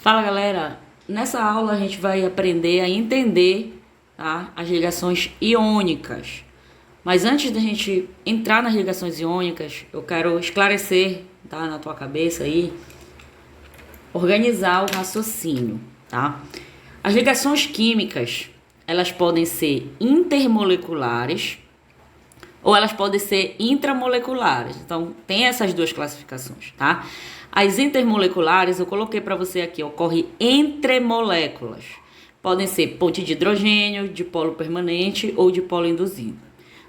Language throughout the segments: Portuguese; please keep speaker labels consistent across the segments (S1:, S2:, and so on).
S1: Fala galera, nessa aula a gente vai aprender a entender, tá, as ligações iônicas. Mas antes da gente entrar nas ligações iônicas, eu quero esclarecer, tá, na tua cabeça aí, organizar o raciocínio, tá? As ligações químicas, elas podem ser intermoleculares ou elas podem ser intramoleculares. Então, tem essas duas classificações, tá? As intermoleculares, eu coloquei para você aqui, ocorre entre moléculas. Podem ser ponte de hidrogênio, dipolo permanente ou dipolo induzido.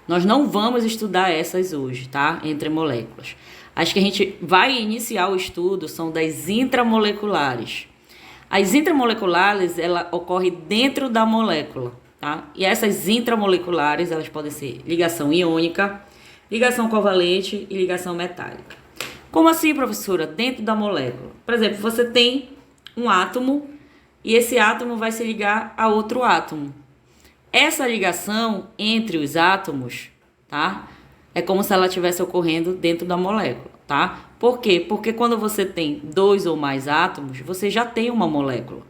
S1: Nós não vamos estudar essas hoje, tá? Entre moléculas. As que a gente vai iniciar o estudo são das intramoleculares. As intramoleculares, ela ocorre dentro da molécula, tá? E essas intramoleculares, elas podem ser ligação iônica, ligação covalente e ligação metálica. Como assim, professora? Dentro da molécula. Por exemplo, você tem um átomo e esse átomo vai se ligar a outro átomo. Essa ligação entre os átomos, tá? É como se ela estivesse ocorrendo dentro da molécula, tá? Por quê? Porque quando você tem dois ou mais átomos, você já tem uma molécula.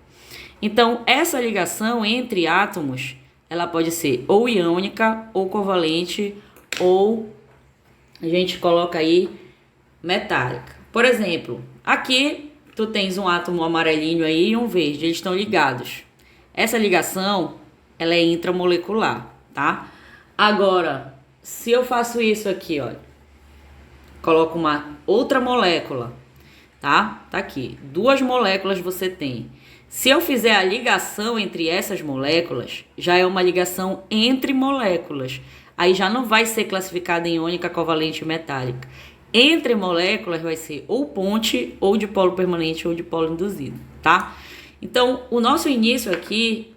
S1: Então, essa ligação entre átomos, ela pode ser ou iônica, ou covalente, ou a gente coloca aí metálica. Por exemplo, aqui tu tens um átomo amarelinho aí e um verde, eles estão ligados. Essa ligação, ela é intramolecular, tá? Agora, se eu faço isso aqui, olha, coloco uma outra molécula, tá? Tá aqui, duas moléculas você tem. Se eu fizer a ligação entre essas moléculas, já é uma ligação entre moléculas. Aí já não vai ser classificada em iônica, covalente e metálica. Entre moléculas vai ser ou ponte, ou dipolo permanente, ou dipolo induzido, tá? Então, o nosso início aqui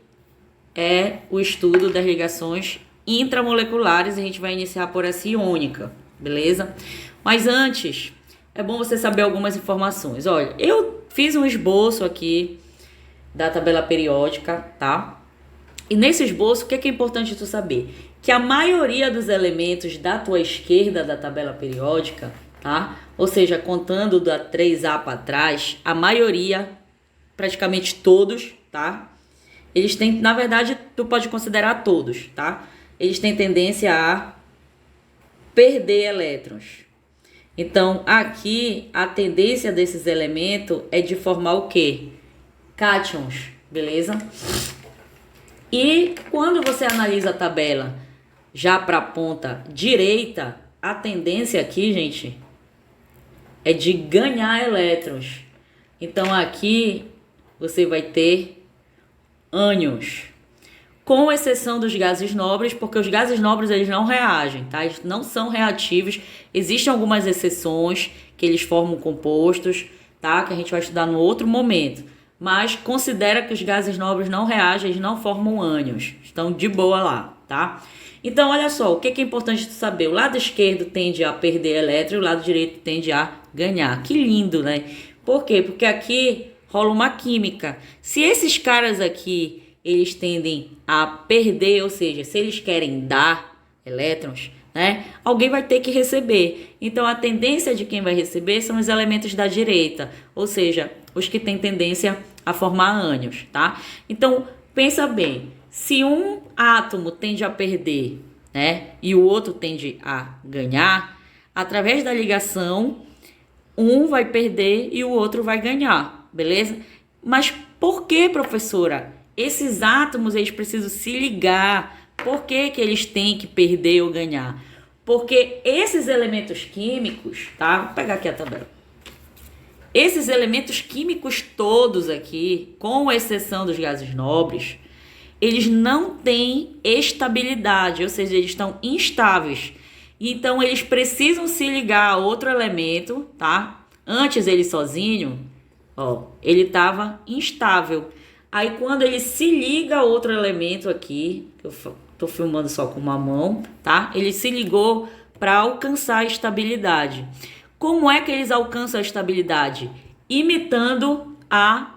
S1: é o estudo das ligações intramoleculares. A gente vai iniciar por essa iônica, beleza? Mas antes, é bom você saber algumas informações. Olha, eu fiz um esboço aqui da tabela periódica, tá? E nesse esboço, o que é importante tu saber? Que a maioria dos elementos da tua esquerda da tabela periódica, tá? Ou seja, contando da 3A para trás, a maioria, praticamente todos, tá? Eles têm, na verdade, tu pode considerar todos, tá? Eles têm tendência a perder elétrons. Então, aqui, a tendência desses elementos é de formar o quê? Cátions, beleza? E quando você analisa a tabela já para a ponta direita, a tendência aqui, gente, é de ganhar elétrons. Então, aqui você vai ter ânions, com exceção dos gases nobres, porque os gases nobres eles não reagem, tá? Eles não são reativos. Existem algumas exceções que eles formam compostos, tá? Que a gente vai estudar no outro momento. Mas considera que os gases nobres não reagem, eles não formam ânions. Estão de boa lá, tá? Então, olha só, o que é importante tu saber? O lado esquerdo tende a perder elétrons, o lado direito tende a ganhar. Que lindo, né? Por quê? Porque aqui rola uma química. Se esses caras aqui, eles tendem a perder, ou seja, se eles querem dar elétrons, né? Alguém vai ter que receber. Então, a tendência de quem vai receber são os elementos da direita, ou seja, os que têm tendência a formar ânions, tá? Então, pensa bem, se um átomo tende a perder, né, e o outro tende a ganhar, através da ligação, um vai perder e o outro vai ganhar, beleza? Mas por que, professora? Esses átomos, eles precisam se ligar. Por que que eles têm que perder ou ganhar? Porque esses elementos químicos, tá? Vou pegar aqui a tabela. Esses elementos químicos todos aqui, com exceção dos gases nobres, eles não têm estabilidade, ou seja, eles estão instáveis. Então, eles precisam se ligar a outro elemento, tá? Antes ele sozinho, ó, ele estava instável. Aí, quando ele se liga a outro elemento aqui, eu tô filmando só com uma mão, tá? Ele se ligou para alcançar a estabilidade. Como é que eles alcançam a estabilidade? Imitando a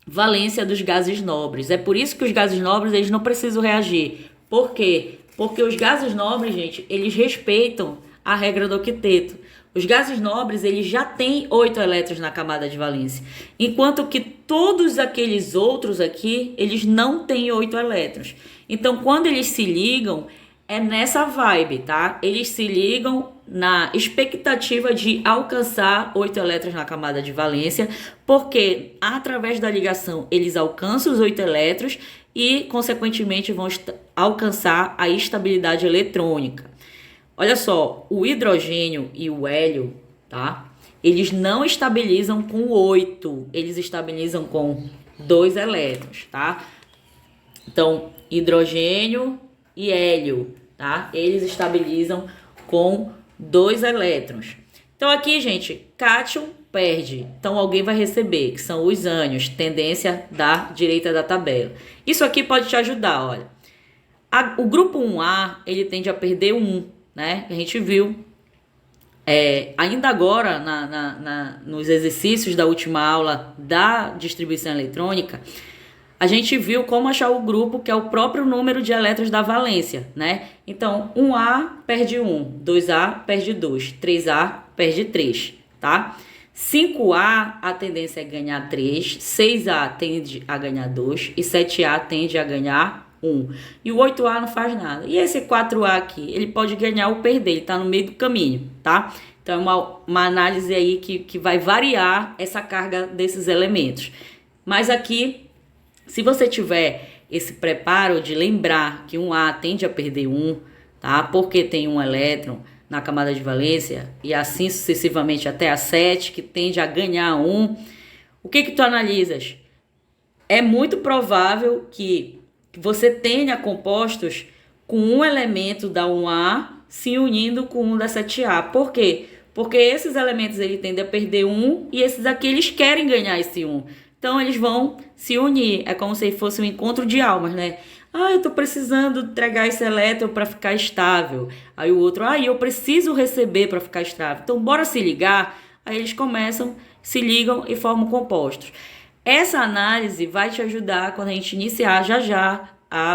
S1: valência dos gases nobres. É por isso que os gases nobres, eles não precisam reagir. Por quê? Porque os gases nobres, gente, eles respeitam a regra do octeto. Os gases nobres, eles já têm 8 elétrons na camada de valência, enquanto que todos aqueles outros aqui, eles não têm 8 elétrons. Então, quando eles se ligam, é nessa vibe, tá? Eles se ligam na expectativa de alcançar 8 elétrons na camada de valência, porque através da ligação eles alcançam os 8 elétrons e, consequentemente, vão alcançar a estabilidade eletrônica. Olha só, o hidrogênio e o hélio, tá? Eles não estabilizam com 8, eles estabilizam com 2 elétrons, tá? Então, hidrogênio e hélio, tá? Eles estabilizam com 2 elétrons. Então, aqui, gente, cátion perde. Então, alguém vai receber, que são os ânions, tendência da direita da tabela. Isso aqui pode te ajudar, olha. O grupo 1A, ele tende a perder 1. Né? A gente viu ainda agora nos exercícios da última aula da distribuição eletrônica, a gente viu como achar o grupo que é o próprio número de elétrons da valência, né? Então, 1A perde 1, 2A perde 2, 3A perde 3, tá? 5A, a tendência é ganhar 3, 6A tende a ganhar 2 e 7A tende a ganhar 1. E o 8A não faz nada. E esse 4A aqui, ele pode ganhar ou perder, ele está no meio do caminho, tá? Então, é uma análise aí que vai variar essa carga desses elementos. Mas aqui, se você tiver esse preparo de lembrar que 1A tende a perder 1, tá? Porque tem um elétron na camada de valência, e assim sucessivamente até a 7, que tende a ganhar 1. O que tu analisas? É muito provável que você tenha compostos com um elemento da 1A se unindo com um da 7A. Por quê? Porque esses elementos ele tendem a perder 1 e esses aqui eles querem ganhar esse 1. Então eles vão se unir. É como se fosse um encontro de almas, né? Eu tô precisando entregar esse elétron para ficar estável. Aí o outro, eu preciso receber para ficar estável. Então bora se ligar. Aí eles começam, se ligam e formam compostos. Essa análise vai te ajudar quando a gente iniciar já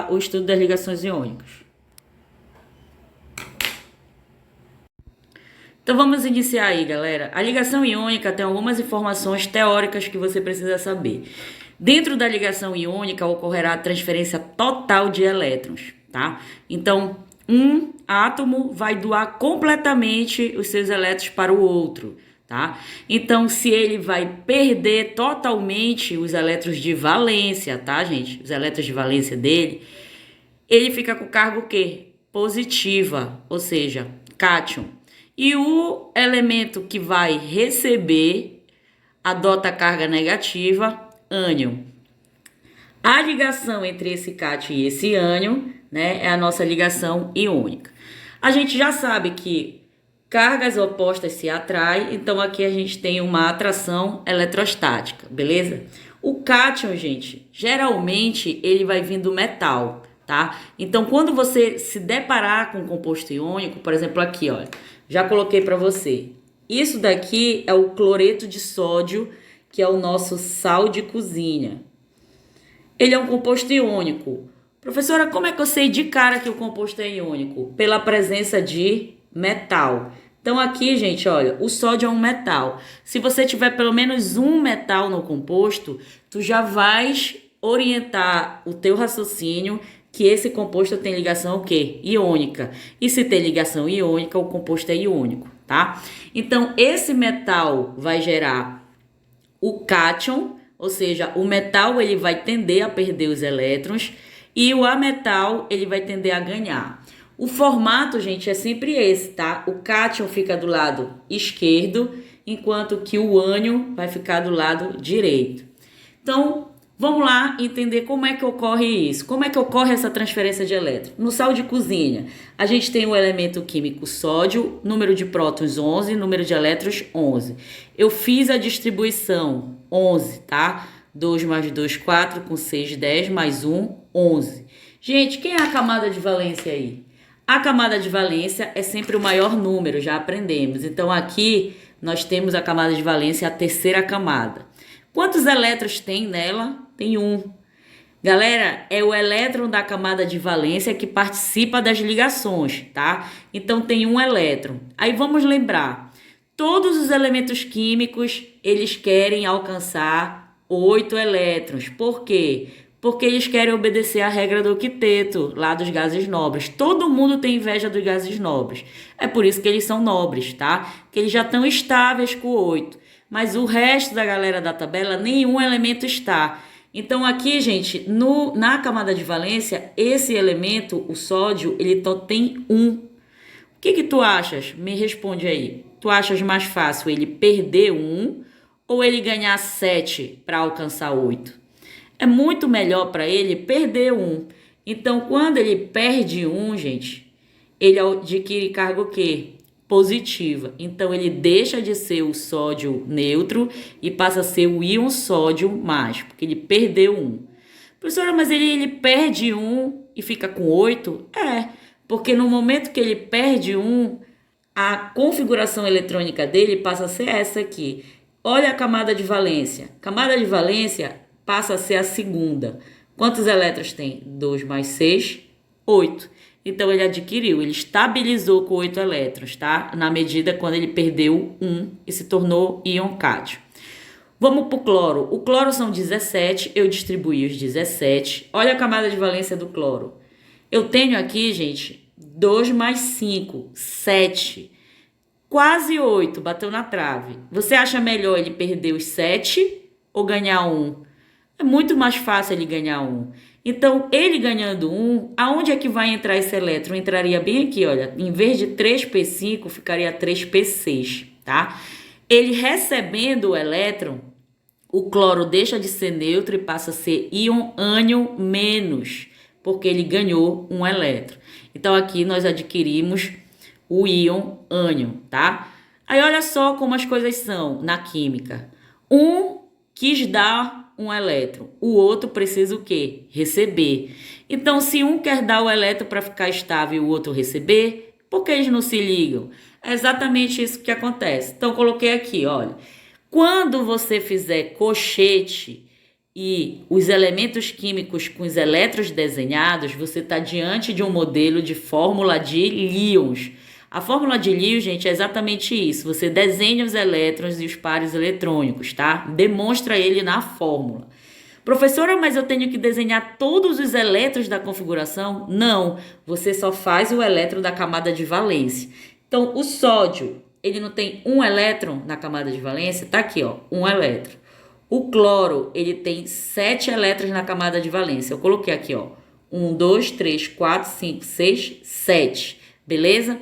S1: o estudo das ligações iônicas. Então vamos iniciar aí, galera. A ligação iônica tem algumas informações teóricas que você precisa saber. Dentro da ligação iônica ocorrerá a transferência total de elétrons, tá? Então, um átomo vai doar completamente os seus elétrons para o outro. Tá? Então, se ele vai perder totalmente os elétrons de valência, tá, gente? Os elétrons de valência dele, ele fica com carga o quê? Positiva, ou seja, cátion. E o elemento que vai receber adota carga negativa, ânion. A ligação entre esse cátion e esse ânion, né, é a nossa ligação iônica. A gente já sabe que cargas opostas se atraem, então aqui a gente tem uma atração eletrostática, beleza? O cátion, gente, geralmente ele vai vir do metal, tá? Então, quando você se deparar com um composto iônico, por exemplo, aqui, olha, já coloquei para você. Isso daqui é o cloreto de sódio, que é o nosso sal de cozinha. Ele é um composto iônico. Professora, como é que eu sei de cara que o composto é iônico? Pela presença de metal. Então aqui, gente, olha, o sódio é um metal. Se você tiver pelo menos um metal no composto, tu já vais orientar o teu raciocínio que esse composto tem ligação o quê? Iônica. E se tem ligação iônica, o composto é iônico, tá? Então esse metal vai gerar o cátion, ou seja, o metal ele vai tender a perder os elétrons e o ametal ele vai tender a ganhar. O formato, gente, é sempre esse, tá? O cátion fica do lado esquerdo, enquanto que o ânion vai ficar do lado direito. Então, vamos lá entender como é que ocorre isso. Como é que ocorre essa transferência de elétrons? No sal de cozinha, a gente tem o elemento químico sódio, número de prótons 11, número de elétrons 11. Eu fiz a distribuição 11, tá? 2 mais 2, 4, com 6, 10, mais 1, 11. Gente, quem é a camada de valência aí? A camada de valência é sempre o maior número, já aprendemos. Então, aqui nós temos a camada de valência, a terceira camada. Quantos elétrons tem nela? Tem 1. Galera, é o elétron da camada de valência que participa das ligações, tá? Então, tem um elétron. Aí, vamos lembrar. Todos os elementos químicos, eles querem alcançar 8 elétrons. Por quê? Porque eles querem obedecer à regra do octeto, lá dos gases nobres. Todo mundo tem inveja dos gases nobres. É por isso que eles são nobres, tá? Que eles já estão estáveis com 8. Mas o resto da galera da tabela, nenhum elemento está. Então aqui, gente, na camada de valência, esse elemento, o sódio, ele só tem 1. O que tu achas? Me responde aí. Tu achas mais fácil ele perder 1 ou ele ganhar 7 para alcançar 8? É muito melhor para ele perder 1. Então, quando ele perde 1, gente, ele adquire carga o quê? Positiva. Então, ele deixa de ser o sódio neutro e passa a ser o íon sódio mais, porque ele perdeu 1. Professora, mas ele perde 1 e fica com 8? Porque no momento que ele perde 1, a configuração eletrônica dele passa a ser essa aqui. Olha a camada de valência. Camada de valência passa a ser a segunda. Quantos elétrons tem? 2 mais 6, 8. Então, ele adquiriu, ele estabilizou com 8 elétrons, tá? Na medida quando ele perdeu 1 e se tornou íon cádmio. Vamos para o cloro. O cloro são 17, eu distribuí os 17. Olha a camada de valência do cloro. Eu tenho aqui, gente, 2 mais 5, 7. Quase 8, bateu na trave. Você acha melhor ele perder os 7 ou ganhar 1? É muito mais fácil ele ganhar 1. Então, ele ganhando 1, aonde é que vai entrar esse elétron? Entraria bem aqui, olha. Em vez de 3p5, ficaria 3p6, tá? Ele recebendo o elétron, o cloro deixa de ser neutro e passa a ser íon ânion menos, porque ele ganhou um elétron. Então, aqui nós adquirimos o íon ânion, tá? Aí, olha só como as coisas são na química. Um quis dar um elétron, o outro precisa o quê? Receber. Então, se um quer dar o elétron para ficar estável e o outro receber, por que eles não se ligam? É exatamente isso que acontece. Então, coloquei aqui, olha. Quando você fizer cochete e os elementos químicos com os elétrons desenhados, você está diante de um modelo de fórmula de Lyons. A fórmula de Lyons, gente, é exatamente isso. Você desenha os elétrons e os pares eletrônicos, tá? Demonstra ele na fórmula. Professora, mas eu tenho que desenhar todos os elétrons da configuração? Não, você só faz o elétron da camada de valência. Então, o sódio, ele não tem um elétron na camada de valência? Tá aqui, ó, um elétron. O cloro, ele tem 7 elétrons na camada de valência. Eu coloquei aqui, ó, 1, 2, 3, 4, 5, 6, 7, beleza?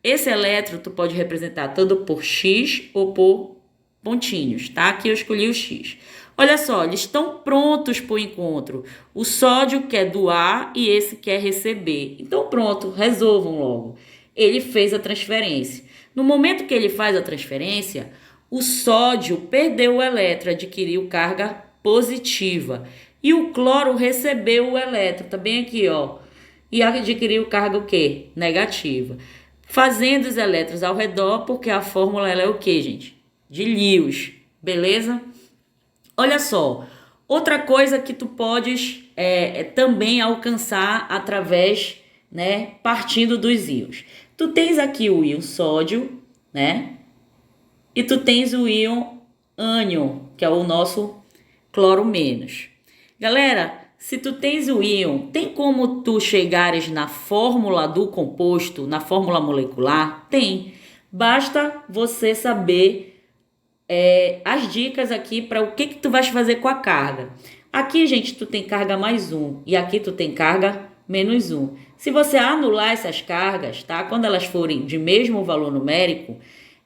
S1: Esse elétron tu pode representar tanto por X ou por pontinhos, tá? Aqui eu escolhi o X. Olha só, eles estão prontos para o encontro. O sódio quer doar e esse quer receber. Então pronto, resolvam logo. Ele fez a transferência. No momento que ele faz a transferência, o sódio perdeu o elétron, adquiriu carga positiva. E o cloro recebeu o elétron, tá bem aqui, ó. E adquiriu carga o quê? Negativa. Fazendo os elétrons ao redor, porque a fórmula ela é o quê, gente? De Lewis, beleza? Olha só, outra coisa que tu podes também alcançar através, né, partindo dos íons. Tu tens aqui o íon sódio, né? E tu tens o íon ânion, que é o nosso cloro menos. Galera, se tu tens o íon, tem como tu chegares na fórmula do composto, na fórmula molecular? Tem. Basta você saber as dicas aqui para o que tu vais fazer com a carga. Aqui, gente, tu tem carga mais 1 e aqui tu tem carga menos 1. Se você anular essas cargas, tá? Quando elas forem de mesmo valor numérico,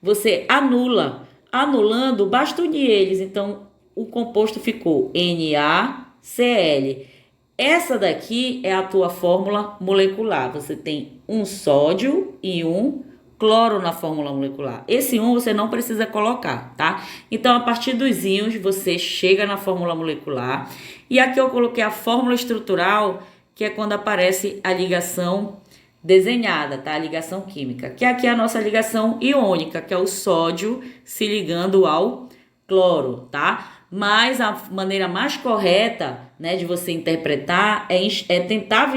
S1: você anula. Anulando, basta unir eles. Então, o composto ficou NaCl. Essa daqui é a tua fórmula molecular. Você tem um sódio e um cloro na fórmula molecular. Esse 1 você não precisa colocar, tá? Então, a partir dos íons, você chega na fórmula molecular. E aqui eu coloquei a fórmula estrutural, que é quando aparece a ligação desenhada, tá? A ligação química. Que aqui é a nossa ligação iônica, que é o sódio se ligando ao cloro, tá? Mas a maneira mais correta, né, de você interpretar é tentar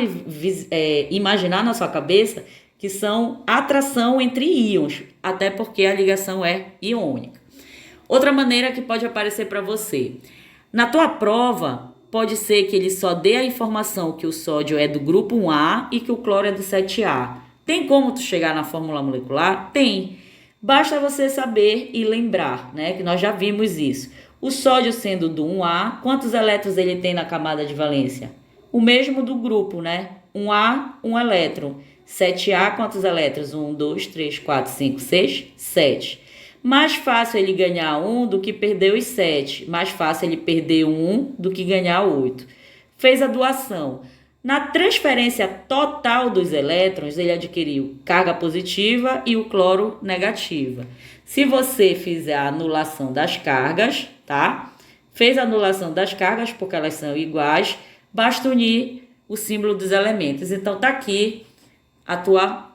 S1: imaginar na sua cabeça que que são atração entre íons, até porque a ligação é iônica. Outra maneira que pode aparecer para você. Na tua prova, pode ser que ele só dê a informação que o sódio é do grupo 1A e que o cloro é do 7A. Tem como tu chegar na fórmula molecular? Tem. Basta você saber e lembrar, né, que nós já vimos isso. O sódio sendo do 1A, quantos elétrons ele tem na camada de valência? O mesmo do grupo, né? 1A, 1 elétron. 7A, quantos elétrons? 1, 2, 3, 4, 5, 6, 7. Mais fácil ele ganhar 1 do que perder os 7. Mais fácil ele perder 1 do que ganhar 8. Fez a doação. Na transferência total dos elétrons, ele adquiriu carga positiva e o cloro negativa. Se você fizer a anulação das cargas, tá? Fez a anulação das cargas porque elas são iguais, basta unir o símbolo dos elementos. Então, tá aqui a tua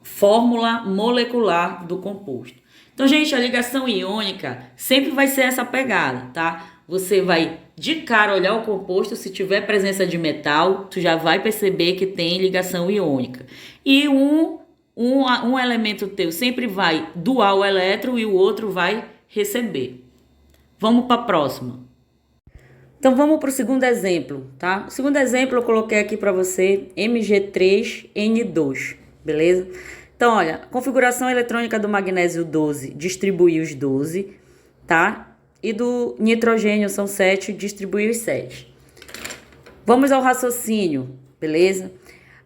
S1: fórmula molecular do composto. Então, gente, a ligação iônica sempre vai ser essa pegada, tá? Você vai de cara olhar o composto, se tiver presença de metal, tu já vai perceber que tem ligação iônica. E um elemento teu sempre vai doar o elétron e o outro vai receber. Vamos para a próxima. Então, vamos para o segundo exemplo, tá? O segundo exemplo eu coloquei aqui para você, Mg3N2, beleza? Então, olha, configuração eletrônica do magnésio 12, distribui os 12, tá? E do nitrogênio são 7, distribui os 7. Vamos ao raciocínio, beleza?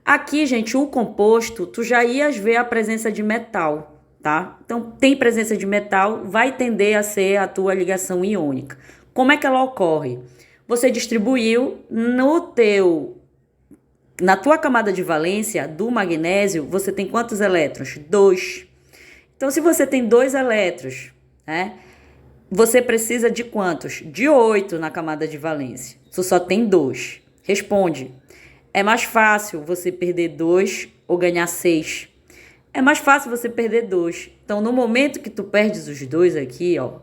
S1: Aqui, gente, o composto, tu já ias ver a presença de metal, tá? Então, tem presença de metal, vai tender a ser a tua ligação iônica. Como é que ela ocorre? Você distribuiu na tua camada de valência do magnésio, você tem quantos elétrons? 2. Então, se você tem 2 elétrons, né? Você precisa de quantos? De 8 na camada de valência. Tu só tem 2. Responde. É mais fácil você perder 2 ou ganhar 6? É mais fácil você perder 2. Então, no momento que tu perdes os 2 aqui, ó,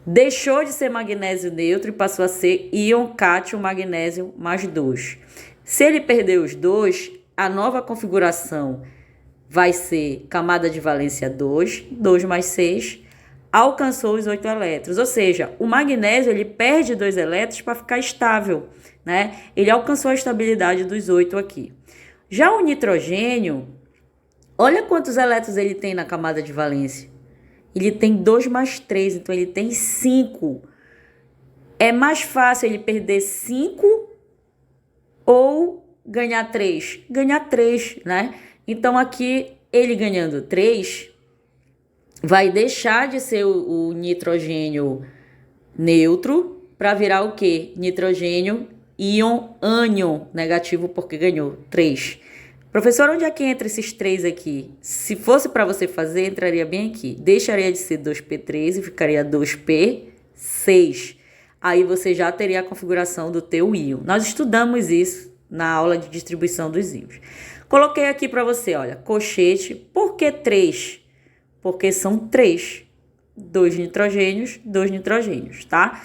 S1: deixou de ser magnésio neutro e passou a ser íon cátion magnésio mais 2. Se ele perder os 2, a nova configuração vai ser camada de valência 2, 2 mais 6, alcançou os 8 elétrons. Ou seja, o magnésio ele perde 2 elétrons para ficar estável, né? Ele alcançou a estabilidade dos 8 aqui. Já o nitrogênio, olha quantos elétrons ele tem na camada de valência. Ele tem 2 mais 3, então ele tem 5. É mais fácil ele perder 5 ou ganhar 3? Ganhar 3, né? Então aqui, ele ganhando 3, vai deixar de ser o nitrogênio neutro para virar o quê? Nitrogênio íon ânion negativo, porque ganhou 3. Professor, onde é que entra esses 3 aqui? Se fosse para você fazer, entraria bem aqui. Deixaria de ser 2p3 e ficaria 2p6. Aí você já teria a configuração do teu íon. Nós estudamos isso na aula de distribuição dos íons. Coloquei aqui para você, olha, colchete. Por que 3? Porque são 3. 2 nitrogênios, tá?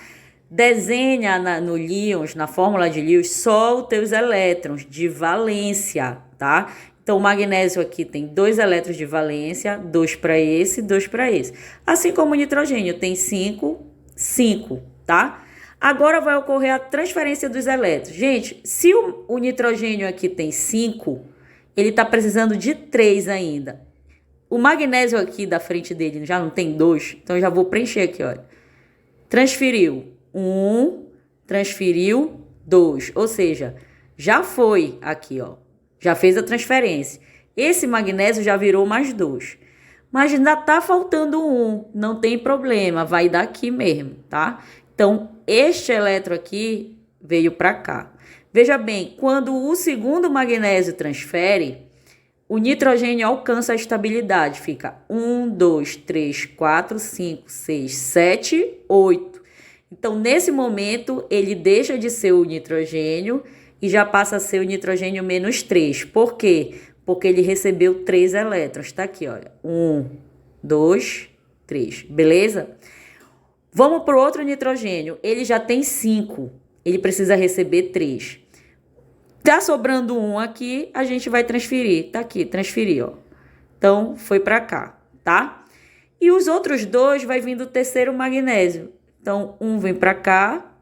S1: Desenha no Lyons, na fórmula de Lyons, só os teus elétrons de valência, tá? Então, o magnésio aqui tem 2 elétrons de valência, 2 para esse, 2 para esse. Assim como o nitrogênio tem 5, 5, tá? Agora vai ocorrer a transferência dos elétrons. Gente, se o nitrogênio aqui tem 5, ele está precisando de 3 ainda. O magnésio aqui da frente dele já não tem 2, então eu já vou preencher aqui, olha. Transferiu 1, transferiu 2, ou seja, já foi aqui, ó. Já fez a transferência. Esse magnésio já virou mais 2. Mas ainda tá faltando 1, não tem problema, vai dar aqui mesmo, tá? Então, este elétron aqui veio para cá. Veja bem, quando o segundo magnésio transfere, o nitrogênio alcança a estabilidade. Fica 1, 2, 3, 4, 5, 6, 7, 8. Então, nesse momento, ele deixa de ser o nitrogênio e já passa a ser o nitrogênio menos 3. Por quê? Porque ele recebeu 3 elétrons. Tá aqui, olha. 1, 2, 3. Beleza? Vamos para o outro nitrogênio. Ele já tem 5. Ele precisa receber 3. Tá sobrando um aqui, a gente vai transferir. Tá aqui, transferir, ó. Então, foi para cá, tá? E os outros dois vai vir do terceiro magnésio. Então, um vem para cá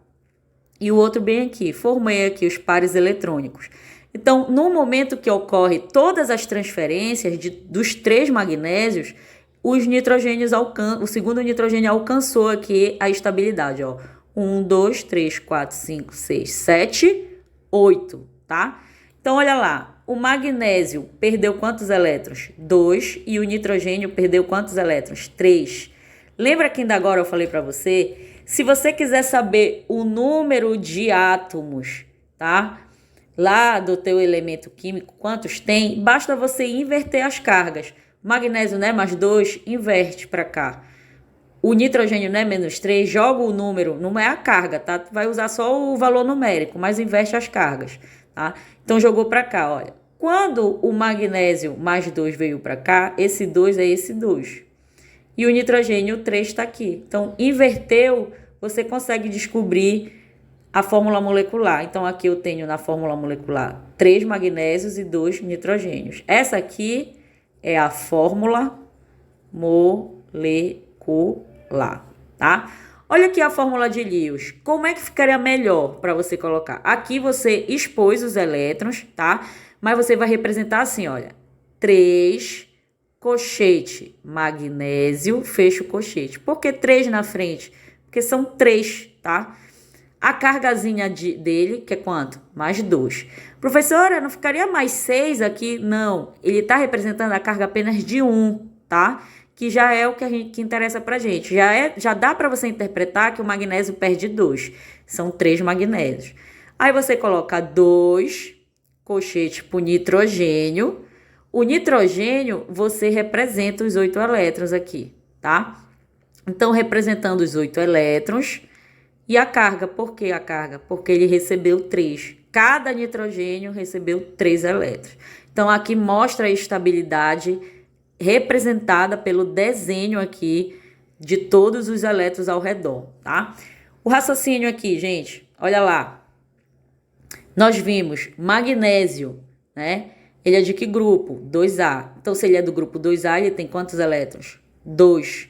S1: e o outro bem aqui. Formei aqui os pares eletrônicos. Então, no momento que ocorre todas as transferências dos 3 magnésios, os nitrogênios o segundo nitrogênio alcançou aqui a estabilidade, ó. 1, 2, 3, 4, 5, 6, 7, 8, tá? Então, olha lá, o magnésio perdeu quantos elétrons? 2, e o nitrogênio perdeu quantos elétrons? 3. Lembra que ainda agora eu falei para você? Se você quiser saber o número de átomos, tá? Lá do teu elemento químico, quantos tem, basta você inverter as cargas. Magnésio, né, mais 2, inverte para cá. O nitrogênio, né, menos 3, joga o número, não é a carga, tá? Tu vai usar só o valor numérico, mas inverte as cargas, tá? Então, jogou para cá, olha. Quando o magnésio mais 2 veio para cá, esse 2 é esse 2. E o nitrogênio 3 está aqui. Então, inverteu, você consegue descobrir a fórmula molecular. Então, aqui eu tenho na fórmula molecular 3 magnésios e 2 nitrogênios. Essa aqui é a fórmula molecular, tá? Olha aqui a fórmula de Lewis. Como é que ficaria melhor para você colocar? Aqui você expôs os elétrons, tá? Mas você vai representar assim, olha. 3, colchete, magnésio, fecha o colchete. Por que 3 na frente? Porque são 3, tá? A cargazinha dele, que é quanto? Mais 2. Professora, não ficaria mais 6 aqui? Não, ele está representando a carga apenas de 1, tá? Que já é o que interessa pra gente. Já dá para você interpretar que o magnésio perde 2. São 3 magnésios. Aí você coloca 2 colchetes pro nitrogênio. O nitrogênio, você representa os 8 elétrons aqui, tá? Então, representando os 8 elétrons. E a carga, por que a carga? Porque ele recebeu 3. Cada nitrogênio recebeu 3 elétrons. Então, aqui mostra a estabilidade representada pelo desenho aqui de todos os elétrons ao redor, tá? O raciocínio aqui, gente, olha lá. Nós vimos magnésio, né? Ele é de que grupo? 2A. Então, se ele é do grupo 2A, ele tem quantos elétrons? 2.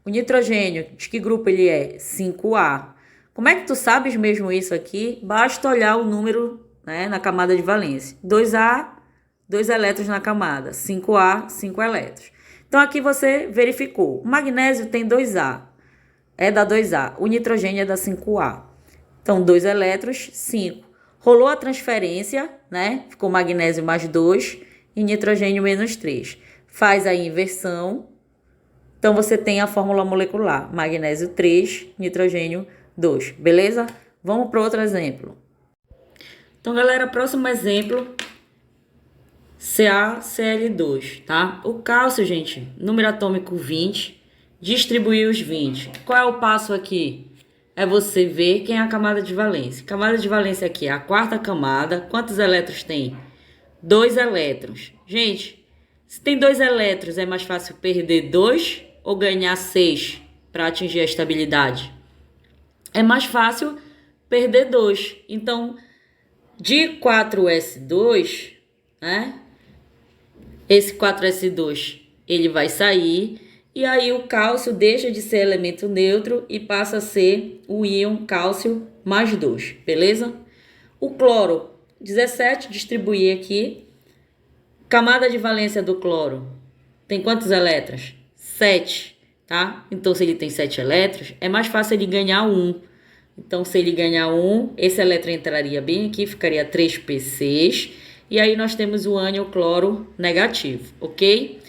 S1: O nitrogênio, de que grupo ele é? 5A. Como é que tu sabes mesmo isso aqui? Basta olhar o número, né, na camada de valência. 2A, 2 elétrons na camada. 5A, 5 elétrons. Então, aqui você verificou. O magnésio tem 2A. É da 2A. O nitrogênio é da 5A. Então, 2 elétrons, 5. Rolou a transferência, né? Ficou magnésio mais 2 e nitrogênio menos 3. Faz a inversão. Então, você tem a fórmula molecular. Magnésio 3, nitrogênio 2, beleza? Vamos para outro exemplo. Então, galera, próximo exemplo, CaCl2, tá? O cálcio, gente, número atômico 20, distribuir os 20. Qual é o passo aqui? É você ver quem é a camada de valência. Camada de valência aqui é a 4ª camada. Quantos elétrons tem? 2 elétrons. Gente, se tem 2 elétrons, é mais fácil perder 2 ou ganhar 6 para atingir a estabilidade? É mais fácil perder 2. Então, de 4S2, né? Esse 4S2, ele vai sair. E aí o cálcio deixa de ser elemento neutro e passa a ser o íon cálcio mais 2, beleza? O cloro, 17, distribuir aqui. Camada de valência do cloro, tem quantos elétrons? 7. Tá? Então, se ele tem 7 elétrons, é mais fácil ele ganhar 1. Então, se ele ganhar 1, esse elétron entraria bem aqui, ficaria 3P6. E aí, nós temos o ânion cloro negativo, ok?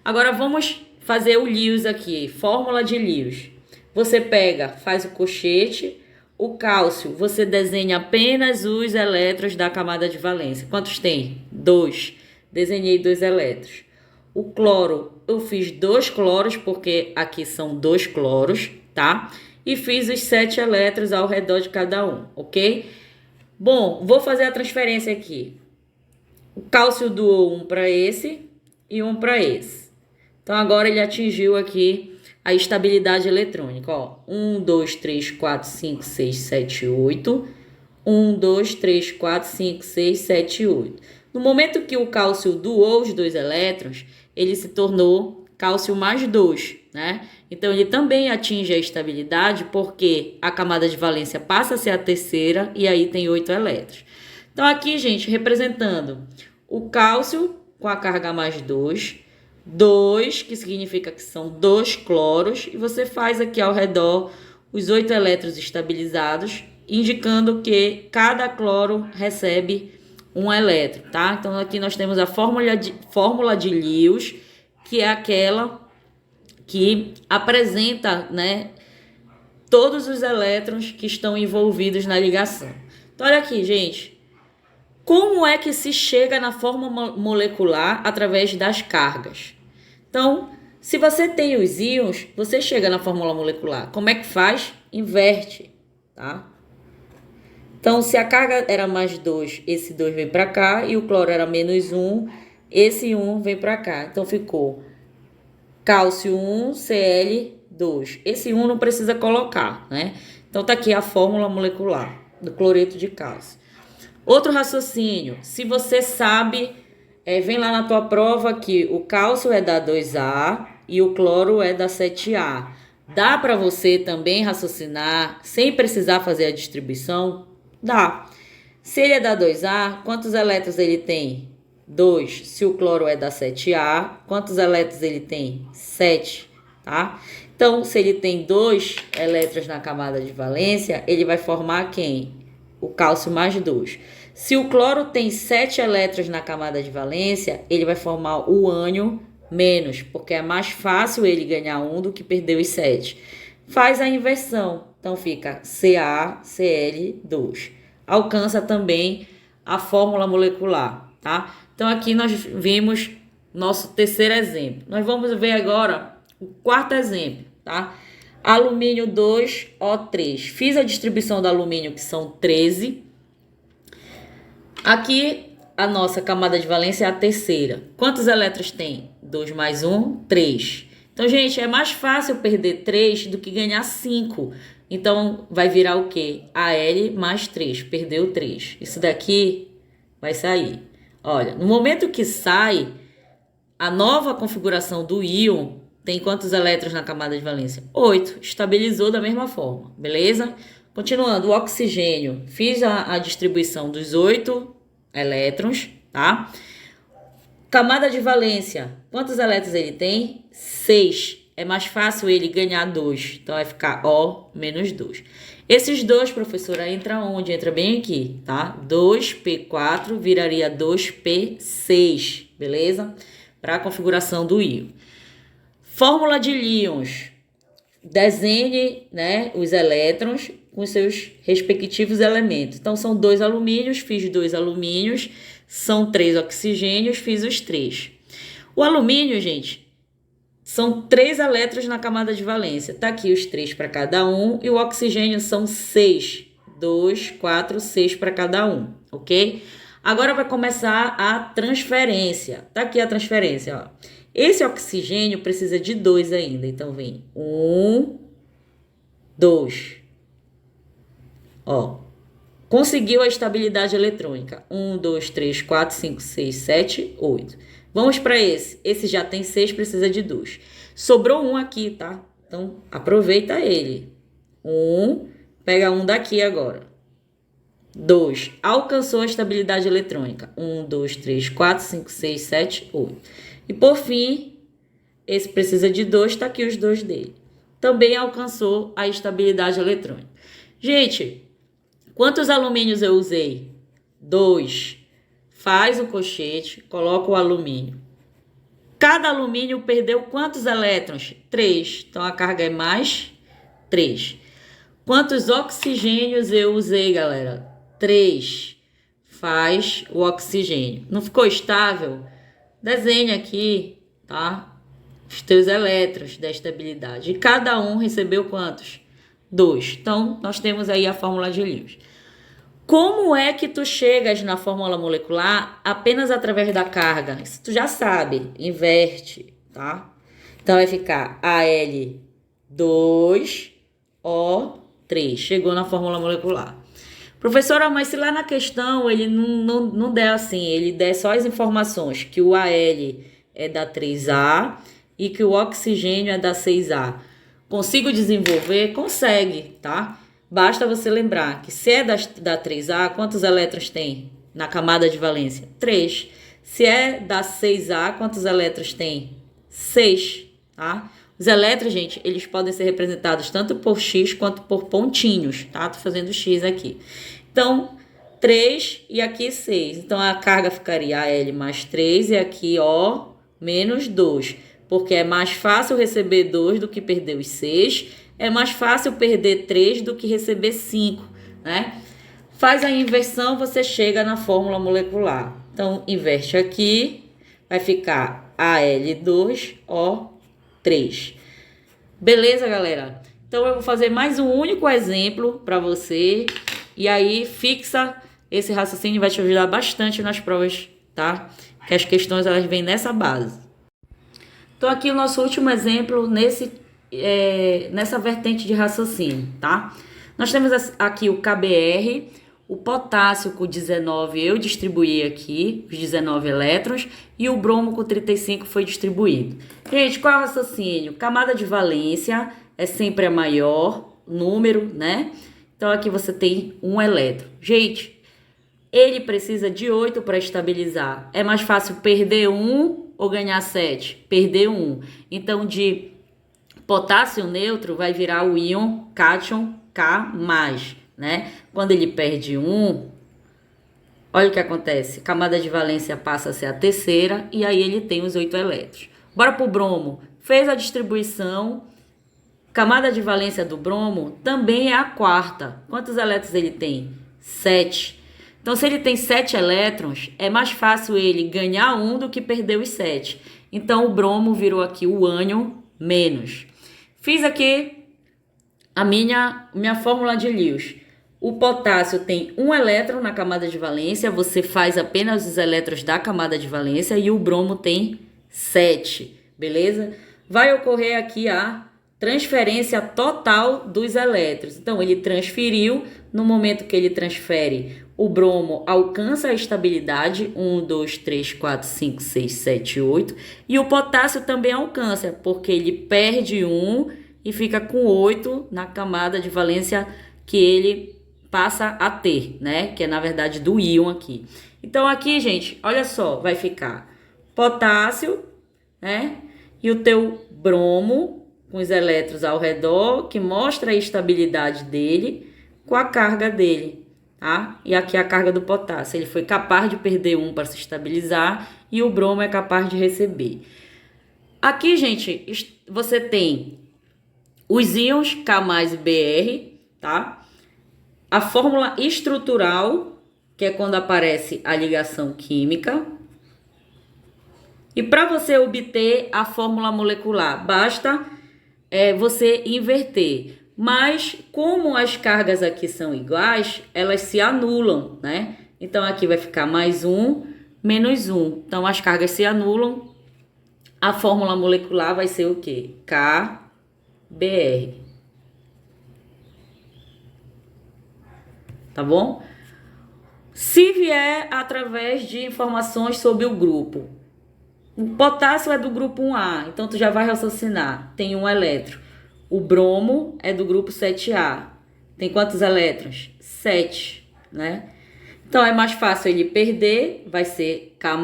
S1: Agora, vamos fazer o Lewis aqui, fórmula de Lewis. Você pega, faz o colchete, o cálcio, você desenha apenas os elétrons da camada de valência. Quantos tem? 2. Desenhei 2 elétrons. O cloro, eu fiz 2 cloros, porque aqui são 2 cloros, tá? E fiz os 7 elétrons ao redor de cada um, ok? Bom, vou fazer a transferência aqui. O cálcio doou um para esse e um para esse. Então, agora ele atingiu aqui a estabilidade eletrônica, ó. 1, 2, 3, 4, 5, 6, 7, 8. 1, 2, 3, 4, 5, 6, 7, 8. No momento que o cálcio doou os 2 elétrons, ele se tornou cálcio mais 2, né? Então, ele também atinge a estabilidade porque a camada de valência passa a ser a terceira e aí tem 8 elétrons. Então, aqui, gente, representando o cálcio com a carga mais 2, 2, que significa que são 2 cloros, e você faz aqui ao redor os 8 elétrons estabilizados, indicando que cada cloro recebe um elétron, tá? Então, aqui nós temos a fórmula de Lewis, que é aquela que apresenta, né, todos os elétrons que estão envolvidos na ligação. Então, olha aqui, gente. Como é que se chega na forma molecular através das cargas? Então, se você tem os íons, você chega na fórmula molecular. Como é que faz? Inverte, tá? Então, se a carga era mais 2, esse 2 vem para cá, e o cloro era menos 1, esse 1 vem para cá. Então, ficou cálcio 1, Cl2. Esse 1 não precisa colocar, né? Então, tá aqui a fórmula molecular do cloreto de cálcio. Outro raciocínio, se você sabe, vem lá na tua prova que o cálcio é da 2A e o cloro é da 7A. Dá para você também raciocinar sem precisar fazer a distribuição? Dá. Se ele é da 2A, quantos elétrons ele tem? 2. Se o cloro é da 7A, quantos elétrons ele tem? 7, tá? Então, se ele tem 2 elétrons na camada de valência, ele vai formar quem? O cálcio mais 2. Se o cloro tem 7 elétrons na camada de valência, ele vai formar o ânion menos, porque é mais fácil ele ganhar 1 do que perder os 7. Faz a inversão, então fica CaCl2. Alcança também a fórmula molecular, tá? Então aqui nós vimos nosso terceiro exemplo. Nós vamos ver agora o quarto exemplo, tá? Alumínio 2O3. Fiz a distribuição do alumínio, que são 13. Aqui, a nossa camada de valência é a terceira. Quantos elétrons tem? 2 mais 1, 3. Então, gente, é mais fácil perder 3 do que ganhar 5. Então, vai virar o quê? Al mais 3. Perdeu 3. Isso daqui vai sair. Olha, no momento que sai, a nova configuração do íon tem quantos elétrons na camada de valência? 8. Estabilizou da mesma forma, beleza? Continuando, o oxigênio. Fiz a distribuição dos 8 elétrons, tá? Camada de valência. Quantos elétrons ele tem? 6. É mais fácil ele ganhar 2. Então, vai ficar O menos 2. Esses 2, professora, entra onde? Entra bem aqui, tá? 2P4 viraria 2P6, beleza? Para a configuração do íon. Fórmula de Lyons. Desenhe, né, os elétrons com os seus respectivos elementos. Então, são 2 alumínios, fiz 2 alumínios. São 3 oxigênios, fiz os 3. O alumínio, gente, são 3 elétrons na camada de valência. Tá aqui os 3 para cada um. E o oxigênio são 6. 2, 4, 6 para cada um, ok? Agora vai começar a transferência. Tá aqui a transferência, ó. Esse oxigênio precisa de 2 ainda. Então, vem 1, 2. Ó, conseguiu a estabilidade eletrônica. 1, 2, 3, 4, 5, 6, 7, 8. Vamos para esse. Esse já tem 6, precisa de 2. Sobrou 1 aqui, tá? Então, aproveita ele. 1, pega 1 daqui agora. 2. Alcançou a estabilidade eletrônica. 1, 2, 3, 4, 5, 6, 7, 8. E por fim, esse precisa de 2, tá aqui os 2 dele. Também alcançou a estabilidade eletrônica. Gente, quantos alumínios eu usei? 2. Faz o colchete, coloca o alumínio. Cada alumínio perdeu quantos elétrons? 3. Então, a carga é mais 3. Quantos oxigênios eu usei, galera? 3. Faz o oxigênio. Não ficou estável? Desenhe aqui, tá? Os teus elétrons da estabilidade. E cada um recebeu quantos? 2. Então, nós temos aí a fórmula de Lewis. Como é que tu chegas na fórmula molecular apenas através da carga? Isso tu já sabe. Inverte, tá? Então, vai ficar Al2O3. Chegou na fórmula molecular. Professora, mas se lá na questão ele não der assim, ele der só as informações que o Al é da 3A e que o oxigênio é da 6A. Consigo desenvolver? Consegue, tá? Basta você lembrar que se é da 3A, quantos elétrons tem na camada de valência? 3. Se é da 6A, quantos elétrons tem? 6, tá? Os elétrons, gente, eles podem ser representados tanto por X quanto por pontinhos, tá? Tô fazendo X aqui. Então, 3 e aqui 6. Então, a carga ficaria Al mais 3 e aqui O menos 2. Porque é mais fácil receber 2 do que perder os 6. É mais fácil perder 3 do que receber 5, né? Faz a inversão, você chega na fórmula molecular. Então, inverte aqui, vai ficar Al2O3. Beleza, galera? Então, eu vou fazer mais um único exemplo para você. E aí, fixa esse raciocínio, vai te ajudar bastante nas provas, tá? Que as questões, elas vêm nessa base. Então, aqui o nosso último exemplo nessa vertente de raciocínio, tá? Nós temos aqui o KBr, o potássio com 19 eu distribuí aqui, os 19 elétrons, e o bromo com 35 foi distribuído. Gente, qual é o raciocínio? Camada de valência é sempre a maior número, né? Então, aqui você tem um elétron. Gente, ele precisa de 8 para estabilizar. É mais fácil perder 1 ou ganhar 7? Perder 1. Então, de potássio neutro vai virar o íon cátion K+, né? Quando ele perde 1, olha o que acontece. A camada de valência passa a ser a terceira e aí ele tem os 8 elétrons. Bora pro bromo. Fez a distribuição. Camada de valência do bromo também é a quarta. Quantos elétrons ele tem? 7. Então, se ele tem 7 elétrons, é mais fácil ele ganhar 1 do que perder os 7. Então, o bromo virou aqui o ânion menos. Fiz aqui a minha fórmula de Lewis. O potássio tem 1 elétron na camada de valência, você faz apenas os elétrons da camada de valência e o bromo tem 7, beleza? Vai ocorrer aqui a transferência total dos elétrons. Então, ele transferiu, no momento que ele transfere, o bromo alcança a estabilidade, 1, 2, 3, 4, 5, 6, 7, 8, e o potássio também alcança, porque ele perde 1 e fica com 8 na camada de valência que ele passa a ter, né? Que é, na verdade, do íon aqui. Então, aqui, gente, olha só, vai ficar potássio, né? E o teu bromo, com os elétrons ao redor, que mostra a estabilidade dele com a carga dele, tá? E aqui a carga do potássio. Ele foi capaz de perder 1 para se estabilizar e o bromo é capaz de receber. Aqui, gente, você tem os íons K mais e Br, tá? A fórmula estrutural, que é quando aparece a ligação química. E para você obter a fórmula molecular, basta você inverter. Mas, como as cargas aqui são iguais, elas se anulam, né? Então, aqui vai ficar mais 1, menos 1. Então, as cargas se anulam. A fórmula molecular vai ser o quê? KBr. Tá bom? Se vier através de informações sobre o grupo. O potássio é do grupo 1A, então tu já vai raciocinar. Tem 1 elétron. O bromo é do grupo 7A. Tem quantos elétrons? 7, né? Então, é mais fácil ele perder, vai ser K+,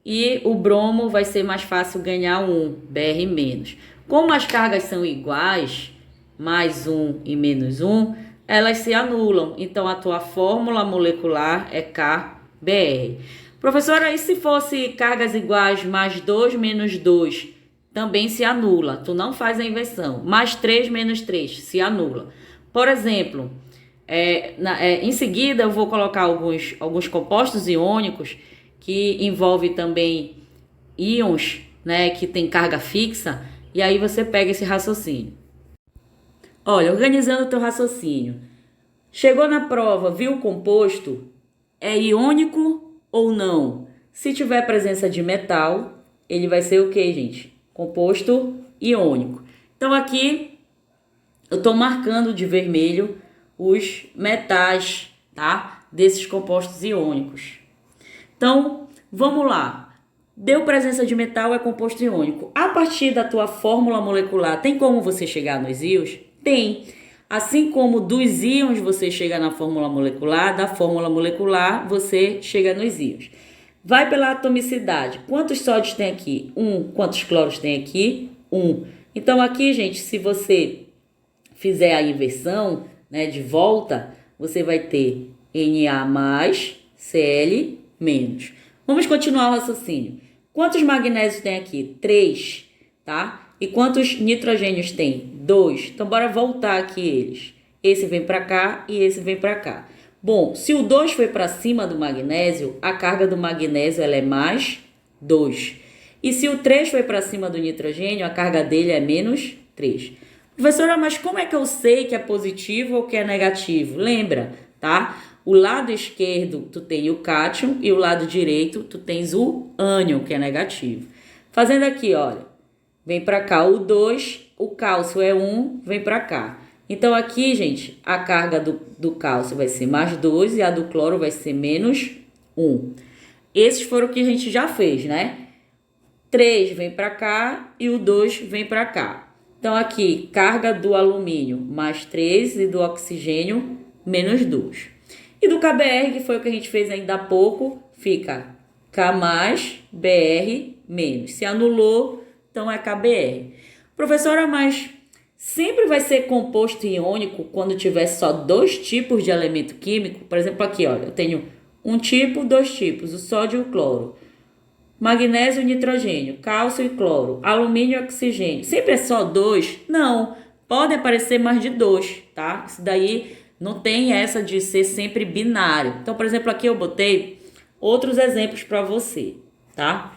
S1: e o bromo vai ser mais fácil ganhar 1, Br-. Como as cargas são iguais, mais 1 e menos 1, elas se anulam. Então, a tua fórmula molecular é KBr. Professora, e se fosse cargas iguais, mais 2 menos 2, também se anula. Tu não faz a inversão. Mais 3 menos 3, se anula. Por exemplo, em seguida eu vou colocar alguns compostos iônicos que envolvem também íons, né, que tem carga fixa, e aí você pega esse raciocínio. Olha, organizando o teu raciocínio. Chegou na prova, viu o composto? É iônico ou não? Se tiver presença de metal, ele vai ser o quê, gente? Composto iônico. Então, aqui, eu estou marcando de vermelho os metais, tá? Desses compostos iônicos. Então, vamos lá. Deu presença de metal, é composto iônico. A partir da tua fórmula molecular, tem como você chegar nos íons? Tem. Assim como dos íons você chega na fórmula molecular, da fórmula molecular você chega nos íons. Vai pela atomicidade. Quantos sódios tem aqui? 1. Quantos cloros tem aqui? 1. Então aqui, gente, se você fizer a inversão, né, de volta, você vai ter Na mais Cl menos. Vamos continuar o raciocínio. Quantos magnésios tem aqui? 3, tá? E quantos nitrogênios tem? 2. Então, bora voltar aqui eles. Esse vem para cá e esse vem para cá. Bom, se o 2 foi para cima do magnésio, a carga do magnésio ela é mais 2. E se o 3 foi para cima do nitrogênio, a carga dele é menos 3. Professora, mas como é que eu sei que é positivo ou que é negativo? Lembra, tá? O lado esquerdo tu tem o cátion e o lado direito tu tens o ânion, que é negativo. Fazendo aqui, olha, vem para cá o 2, o cálcio é 1, vem para cá. Então aqui, gente, a carga do cálcio vai ser mais 2 e a do cloro vai ser menos 1. Esses foram o que a gente já fez, né? 3 vem para cá e o 2 vem para cá. Então aqui, carga do alumínio mais 3 e do oxigênio menos 2. E do KBr, que foi o que a gente fez ainda há pouco, fica K mais Br menos. Se anulou, então é KBr. Professora, mas sempre vai ser composto iônico quando tiver só 2 tipos de elemento químico? Por exemplo, aqui, olha, eu tenho um tipo, 2 tipos, o sódio e o cloro. Magnésio e nitrogênio, cálcio e cloro, alumínio e oxigênio. Sempre é só 2? Não, pode aparecer mais de 2, tá? Isso daí não tem essa de ser sempre binário. Então, por exemplo, aqui eu botei outros exemplos para você, tá?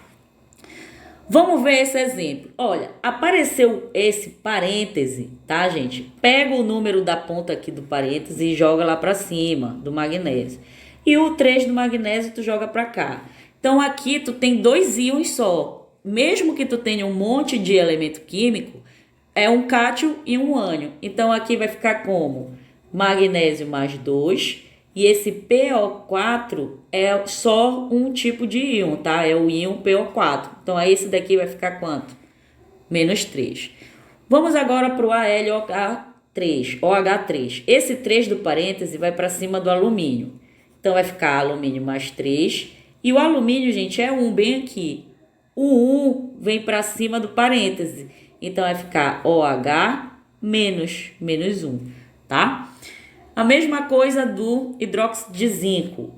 S1: Vamos ver esse exemplo. Olha, apareceu esse parêntese, tá, gente? Pega o número da ponta aqui do parêntese e joga lá para cima do magnésio. E o 3 do magnésio tu joga para cá. Então aqui tu tem 2 íons só. Mesmo que tu tenha um monte de elemento químico, é um cátion e um ânion. Então aqui vai ficar como magnésio mais 2. E esse PO4 é só um tipo de íon, tá? É o íon PO4. Então esse daqui vai ficar quanto? Menos 3. Vamos agora para o AlOH3, OH3. Esse 3 do parêntese vai para cima do alumínio. Então vai ficar alumínio mais 3. E o alumínio, gente, é 1 bem aqui. O 1 vem para cima do parêntese. Então vai ficar OH menos 1, tá? A mesma coisa do hidróxido de zinco.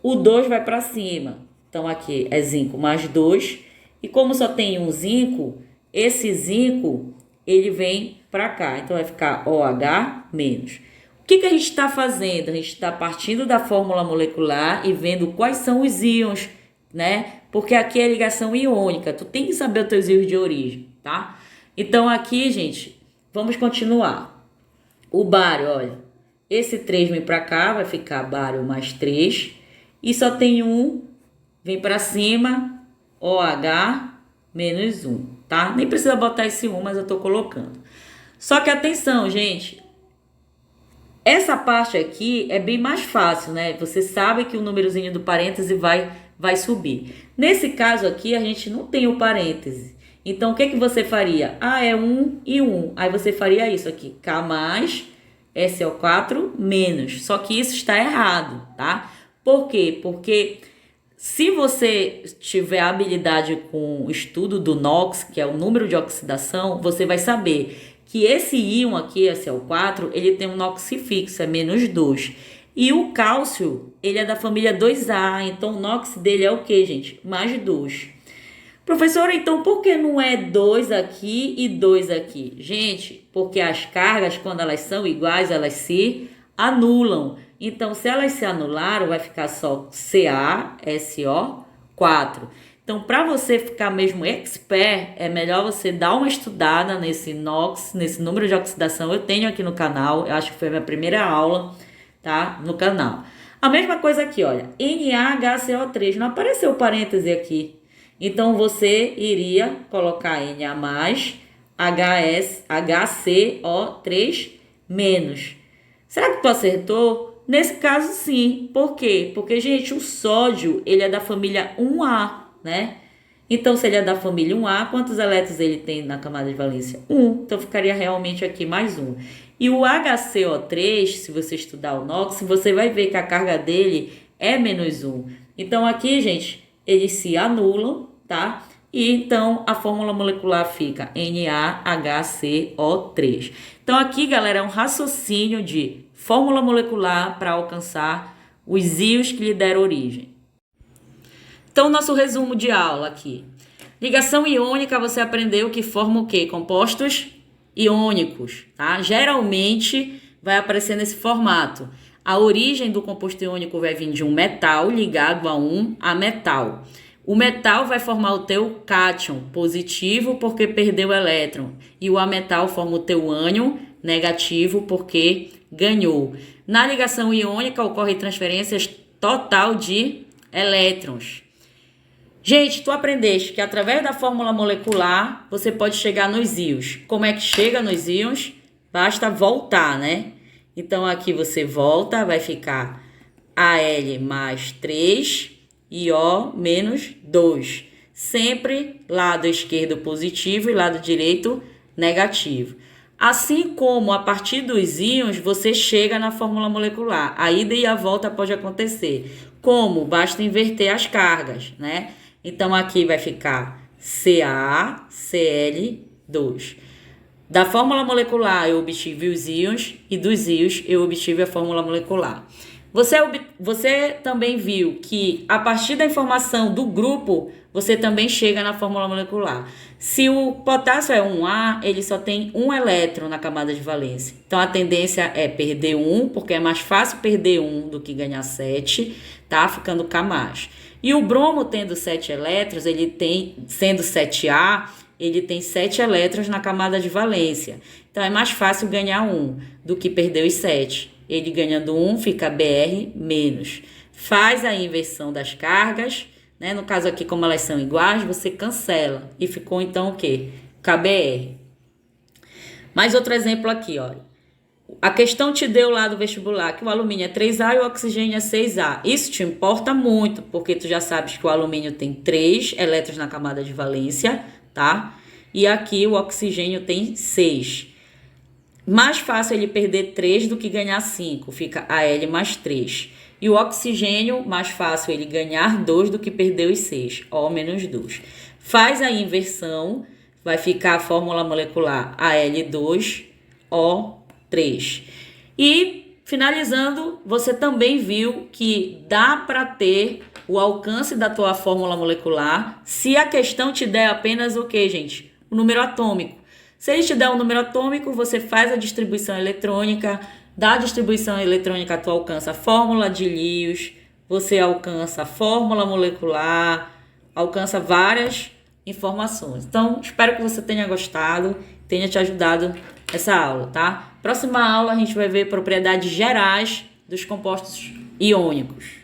S1: O 2 vai para cima. Então aqui é zinco mais 2. E como só tem um zinco, esse zinco ele vem para cá. Então vai ficar OH menos. O que a gente está fazendo? A gente está partindo da fórmula molecular e vendo quais são os íons, né? Porque aqui é ligação iônica. Tu tem que saber os teus íons de origem, tá? Então aqui, gente, vamos continuar. O bário, olha. Esse 3 vem para cá, vai ficar bário mais 3. E só tem 1, vem para cima, OH menos 1, tá? Nem precisa botar esse 1, mas eu tô colocando. Só que atenção, gente. Essa parte aqui é bem mais fácil, né? Você sabe que o númerozinho do parêntese vai subir. Nesse caso aqui, a gente não tem o parêntese. Então, o que você faria? Ah, é 1 e 1. Aí você faria isso aqui. K mais SO4 menos. Só que isso está errado, tá? Por quê? Porque se você tiver habilidade com o estudo do NOx, que é o número de oxidação, você vai saber que esse íon aqui, SO4, ele tem um NOx fixo, é menos 2. E o cálcio, ele é da família 2A, então o NOx dele é o quê, gente? Mais 2. Professora, então por que não é 2 aqui e 2 aqui? Gente, porque as cargas, quando elas são iguais, elas se anulam. Então, se elas se anularam, vai ficar só CaSO4. Então, para você ficar mesmo expert, é melhor você dar uma estudada nesse NOx, nesse número de oxidação. Eu tenho aqui no canal, eu acho que foi a minha primeira aula, tá? No canal. A mesma coisa aqui, olha, NaHCO3, não apareceu o parêntese aqui. Então, você iria colocar Na mais HCO3 menos. Será que tu acertou? Nesse caso, sim. Por quê? Porque, gente, o sódio, ele é da família 1A, né? Então, se ele é da família 1A, quantos elétrons ele tem na camada de valência? 1. Então, ficaria realmente aqui mais 1. E o HCO3, se você estudar o NOx, você vai ver que a carga dele é menos 1. Então, aqui, gente, eles se anulam, tá? E então a fórmula molecular fica NaHCO3. Então aqui, galera, é um raciocínio de fórmula molecular para alcançar os íons que lhe deram origem. Então, nosso resumo de aula aqui. Ligação iônica, você aprendeu que forma o quê? Compostos iônicos, tá? Geralmente vai aparecer nesse formato. A origem do composto iônico vai vir de um metal ligado a um ametal. O metal vai formar o teu cátion positivo porque perdeu o elétron. E o ametal forma o teu ânion negativo porque ganhou. Na ligação iônica ocorre transferências total de elétrons. Gente, tu aprendeste que através da fórmula molecular você pode chegar nos íons. Como é que chega nos íons? Basta voltar, né? Então aqui você volta, vai ficar Al mais 3 e O menos 2. Sempre lado esquerdo positivo e lado direito negativo. Assim como a partir dos íons você chega na fórmula molecular. A ida e a volta pode acontecer. Como? Basta inverter as cargas, né? Então aqui vai ficar CaCl2. Da fórmula molecular eu obtive os íons e dos íons eu obtive a fórmula molecular. Você também viu que a partir da informação do grupo, você também chega na fórmula molecular. Se o potássio é 1A, ele só tem um elétron na camada de valência. Então a tendência é perder 1, porque é mais fácil perder 1 do que ganhar 7, tá? Ficando K+. E o bromo tendo 7 elétrons, ele tem, sendo 7A, ele tem 7 elétrons na camada de valência. Então é mais fácil ganhar 1 do que perder os 7. Ele ganhando 1 fica Br-. Faz a inversão das cargas, né? No caso aqui, como elas são iguais, você cancela. E ficou então o quê? KBr. Mais outro exemplo aqui, olha. A questão te deu lá do vestibular que o alumínio é 3A e o oxigênio é 6A. Isso te importa muito, porque tu já sabes que o alumínio tem 3 elétrons na camada de valência, tá? E aqui o oxigênio tem 6. Mais fácil ele perder 3 do que ganhar 5, fica Al mais 3. E o oxigênio, mais fácil ele ganhar 2 do que perder os 6, O menos 2. Faz a inversão, vai ficar a fórmula molecular Al2O3. E, finalizando, você também viu que dá para ter o alcance da tua fórmula molecular se a questão te der apenas o quê, gente? O número atômico. Se ele te der um número atômico, você faz a distribuição eletrônica. Da distribuição eletrônica, tu alcança a fórmula de Lewis, você alcança a fórmula molecular, alcança várias informações. Então, espero que você tenha gostado, tenha te ajudado essa aula, tá? Próxima aula a gente vai ver propriedades gerais dos compostos iônicos.